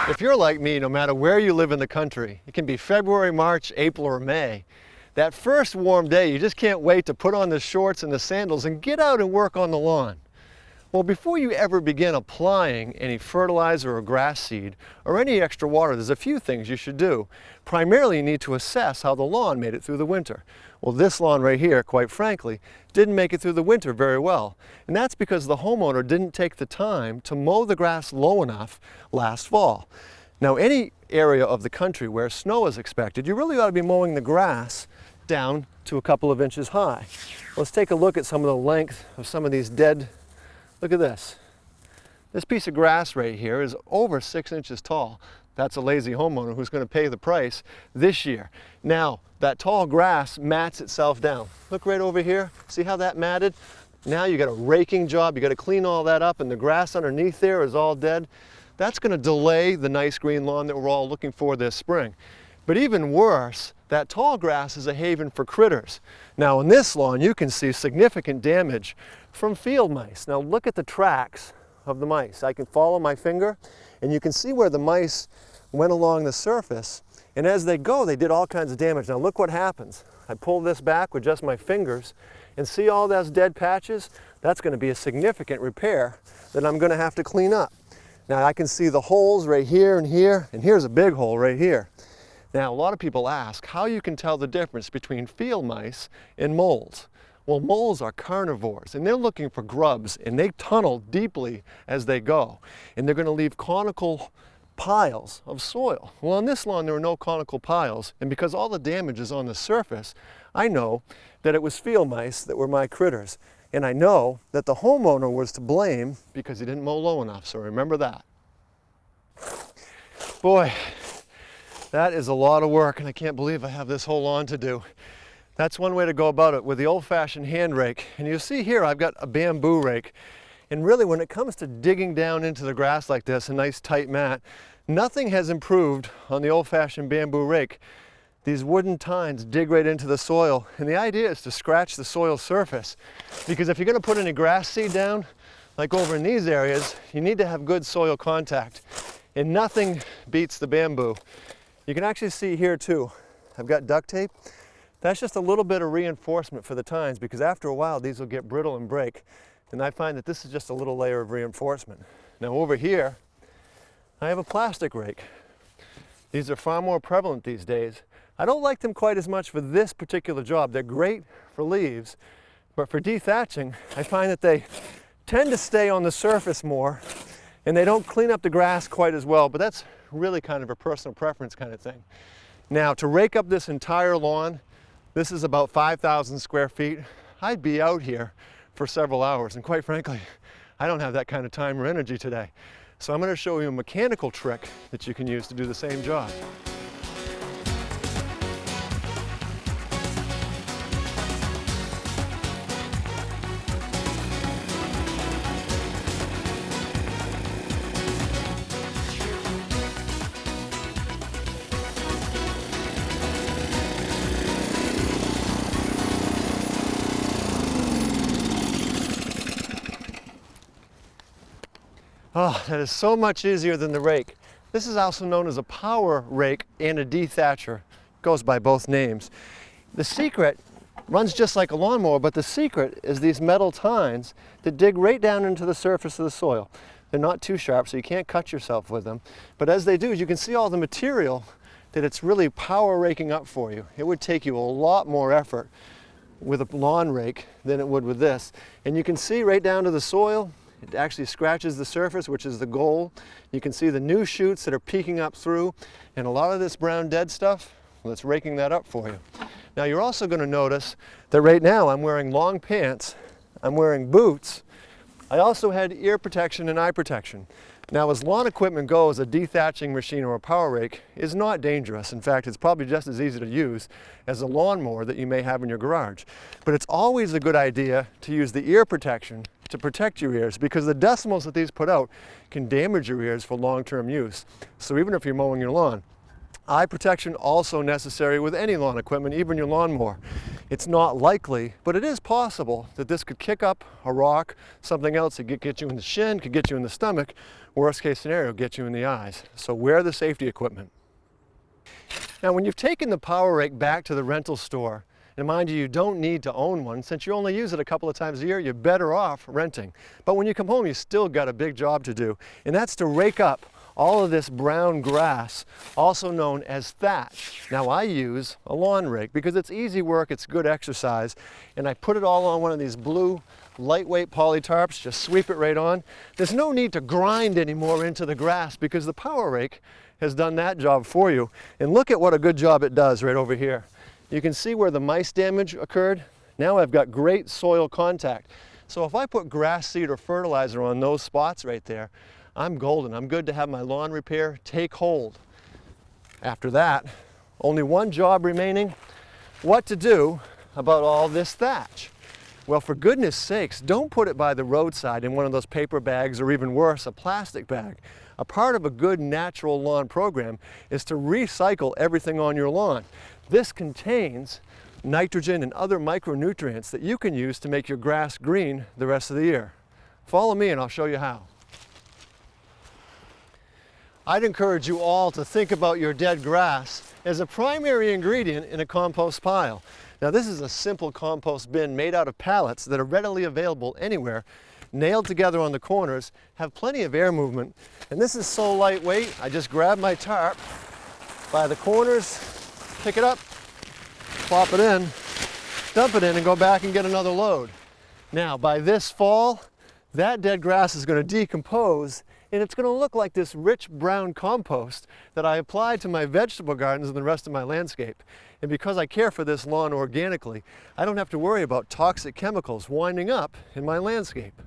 If you're like me, no matter where you live in the country, it can be February, March, April, or May, that first warm day, you just can't wait to put on the shorts and the sandals and get out and work on the lawn. Well, before you ever begin applying any fertilizer or grass seed or any extra water, there's a few things you should do. Primarily, you need to assess how the lawn made it through the winter. Well, this lawn right here, quite frankly, didn't make it through the winter very well. And that's because the homeowner didn't take the time to mow the grass low enough last fall. Now, any area of the country where snow is expected, you really ought to be mowing the grass down to a couple of inches high. Let's take a look at some of the length of some of these dead. Look at this. This piece of grass right here is over 6 inches tall. That's a lazy homeowner who's going to pay the price this year. Now, that tall grass mats itself down. Look right over here. See how that matted? Now you got a raking job. You got to clean all that up, and the grass underneath there is all dead. That's going to delay the nice green lawn that we're all looking for this spring. But even worse, that tall grass is a haven for critters. Now, on this lawn, you can see significant damage from field mice. Now, look at the tracks of the mice. I can follow my finger, and you can see where the mice went along the surface. And as they go, they did all kinds of damage. Now, look what happens. I pull this back with just my fingers, and see all those dead patches? That's going to be a significant repair that I'm going to have to clean up. Now, I can see the holes right here, and here's a big hole right here. Now, a lot of people ask how you can tell the difference between field mice and moles. Well, moles are carnivores, and they're looking for grubs, and they tunnel deeply as they go. And they're going to leave conical piles of soil. Well, on this lawn, there are no conical piles, and because all the damage is on the surface, I know that it was field mice that were my critters. And I know that the homeowner was to blame because he didn't mow low enough, so remember that. Boy, that is a lot of work, and I can't believe I have this whole lawn to do. That's one way to go about it, with the old-fashioned hand rake. And you see here, I've got a bamboo rake. And really, when it comes to digging down into the grass like this, a nice tight mat, nothing has improved on the old-fashioned bamboo rake. These wooden tines dig right into the soil, and the idea is to scratch the soil surface. Because if you're going to put any grass seed down, like over in these areas, you need to have good soil contact. And nothing beats the bamboo. You can actually see here too, I've got duct tape. That's just a little bit of reinforcement for the tines, because after a while these will get brittle and break. And I find that this is just a little layer of reinforcement. Now over here, I have a plastic rake. These are far more prevalent these days. I don't like them quite as much for this particular job. They're great for leaves, but for dethatching, I find that they tend to stay on the surface more, and they don't clean up the grass quite as well, but that's really kind of a personal preference kind of thing. Now, to rake up this entire lawn, this is about 5,000 square feet. I'd be out here for several hours, and quite frankly, I don't have that kind of time or energy today. So I'm going to show you a mechanical trick that you can use to do the same job. Oh, that is so much easier than the rake. This is also known as a power rake and a dethatcher. Goes by both names. The secret runs just like a lawnmower, but the secret is these metal tines that dig right down into the surface of the soil. They're not too sharp, so you can't cut yourself with them. But as they do, you can see all the material that it's really power raking up for you. It would take you a lot more effort with a lawn rake than it would with this. And you can see right down to the soil. It actually scratches the surface, which is the goal. You can see the new shoots that are peeking up through, and a lot of this brown dead stuff, well, it's raking that up for you. Now, you're also going to notice that right now I'm wearing long pants, I'm wearing boots. I also had ear protection and eye protection. Now, as lawn equipment goes, a dethatching machine or a power rake is not dangerous. In fact, it's probably just as easy to use as a lawnmower that you may have in your garage. But it's always a good idea to use the ear protection to protect your ears, because the decimals that these put out can damage your ears for long-term use. So even if you're mowing your lawn, Eye protection also necessary with any lawn equipment, even your lawnmower. It's not likely, but it is possible that this could kick up a rock, something else that could get you in the shin, could get you in the stomach, worst case scenario, get you in the eyes. So wear the safety equipment. Now when you've taken the power rake back to the rental store, and mind you, you don't need to own one. Since you only use it a couple of times a year, you're better off renting. But when you come home, you still got a big job to do, and that's to rake up all of this brown grass, also known as thatch. Now I use a lawn rake because it's easy work, it's good exercise, and I put it all on one of these blue lightweight poly tarps, just sweep it right on. There's no need to grind anymore into the grass because the power rake has done that job for you. And look at what a good job it does right over here. You can see where the mice damage occurred. Now I've got great soil contact. So if I put grass seed or fertilizer on those spots right there, I'm golden. I'm good to have my lawn repair take hold. After that, only one job remaining: what to do about all this thatch. Well, for goodness sakes, don't put it by the roadside in one of those paper bags, or even worse, a plastic bag. A part of a good natural lawn program is to recycle everything on your lawn. This contains nitrogen and other micronutrients that you can use to make your grass green the rest of the year. Follow me and I'll show you how. I'd encourage you all to think about your dead grass as a primary ingredient in a compost pile. Now this is a simple compost bin made out of pallets that are readily available anywhere, nailed together on the corners, have plenty of air movement, and this is so lightweight, I just grab my tarp by the corners, pick it up, plop it in, dump it in, and go back and get another load. Now by this fall, that dead grass is going to decompose, and it's going to look like this rich brown compost that I applied to my vegetable gardens and the rest of my landscape. And because I care for this lawn organically, I don't have to worry about toxic chemicals winding up in my landscape.